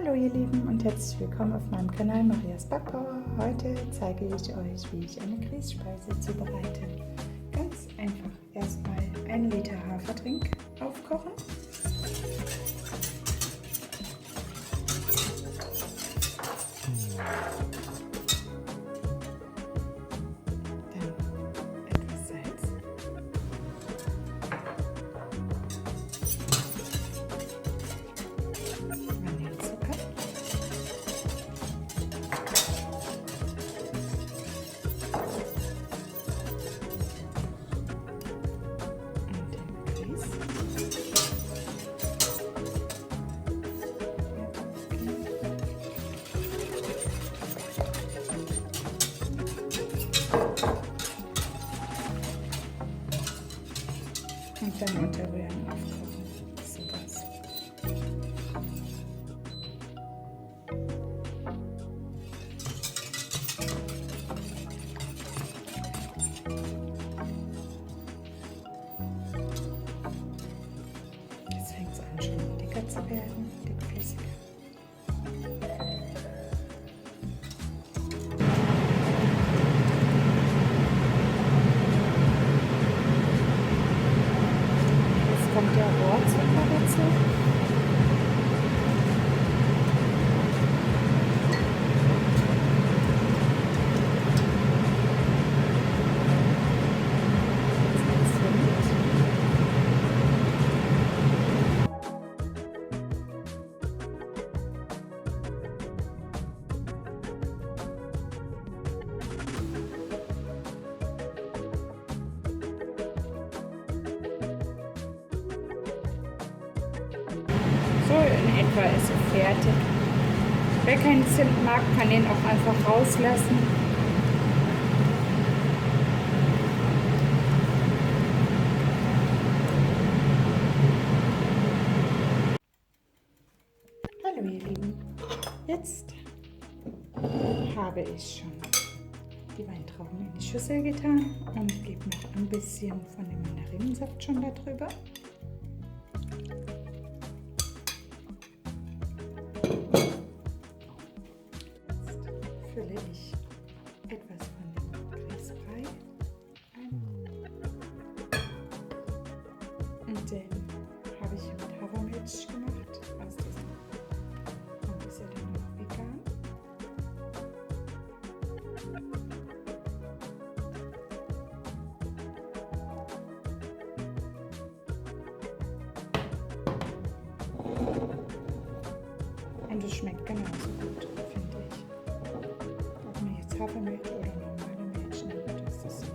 Hallo ihr Lieben und herzlich willkommen auf meinem Kanal Marias Backpower. Heute zeige ich euch, wie ich eine Grießspeise zubereite. Ganz einfach. Erstmal 1 Liter Hafer Drink aufkochen. Dann etwas Salz. Vanillezucker. Und den Grieß. Und dann unterrühren, aufkochen. Sowas. Jetzt fängt es an, schon dicker zu werden, dickflüssiger. Jetzt kommt der Rohrzucker dazu. Zimt. So in etwa ist es fertig. Wer keinen Zimt mag, kann den auch einfach rauslassen. Hallo ihr Lieben, jetzt habe ich schon die Weintrauben in die Schüssel getan und gebe noch ein bisschen von dem Mandarinensaft schon darüber. Fülle ich etwas von dem Grießbrei ein und den habe ich mit Hafermilch gemacht, aus diesem, und ist ja dann noch vegan. Und es schmeckt genauso gut, finde ich. Ob man jetzt Hafermilch oder normale Milch nimmt, ist das egal.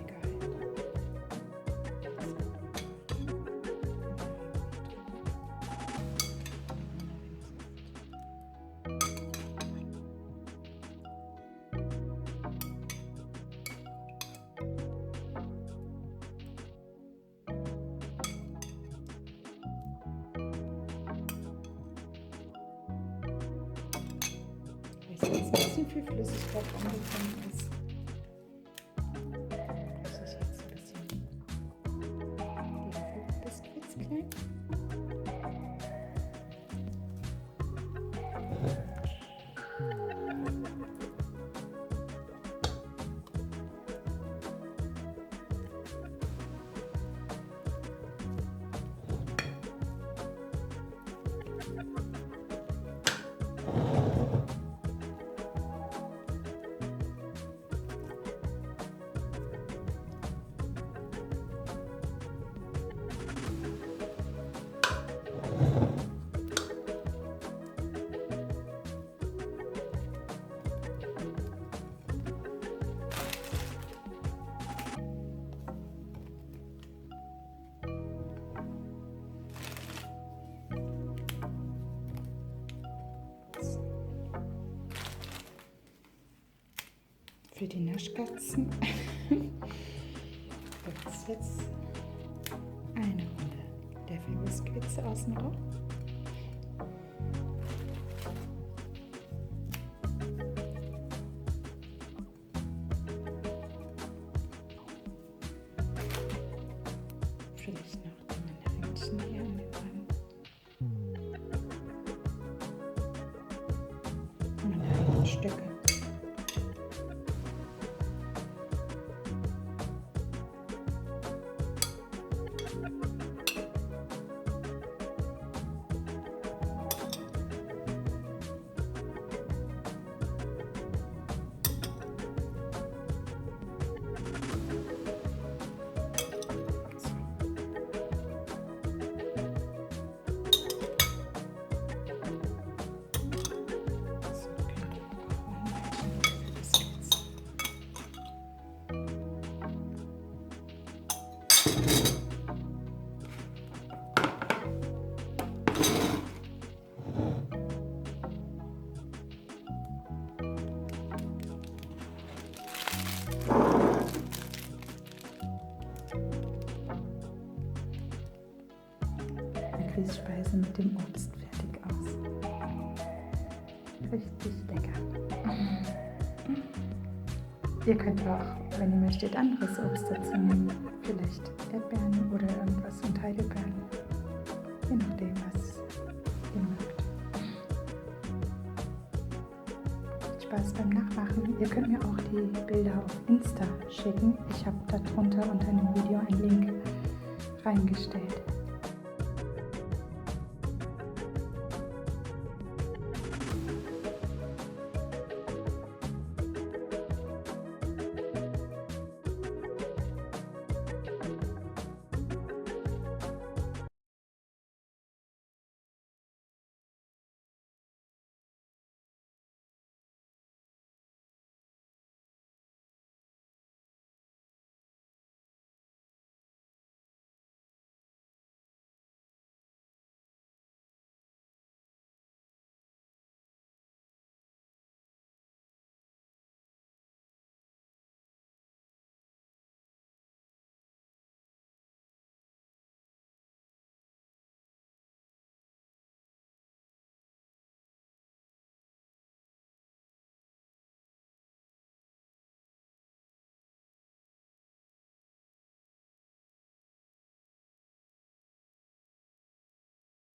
Weil jetzt ein bisschen viel Flüssigkeit angekommen ist, mache ich jetzt ein bisschen die Biskuits klein. Für die Naschkatzen gibt es jetzt eine Runde Löffelbiskuits außenrum. Vielleicht noch die Mandarinchen hier mit dran. Stücke. Grießspeise mit dem Obst fertig aus. Richtig lecker. Ihr könnt auch, wenn ihr möchtet, anderes Obst dazu nehmen. Vielleicht Erdbeeren oder irgendwas und Heidelbeeren. Je nachdem, was ihr mögt. Viel Spaß beim Nachmachen. Ihr könnt mir auch die Bilder auf Insta schicken. Ich habe darunter unter dem Video einen Link reingestellt.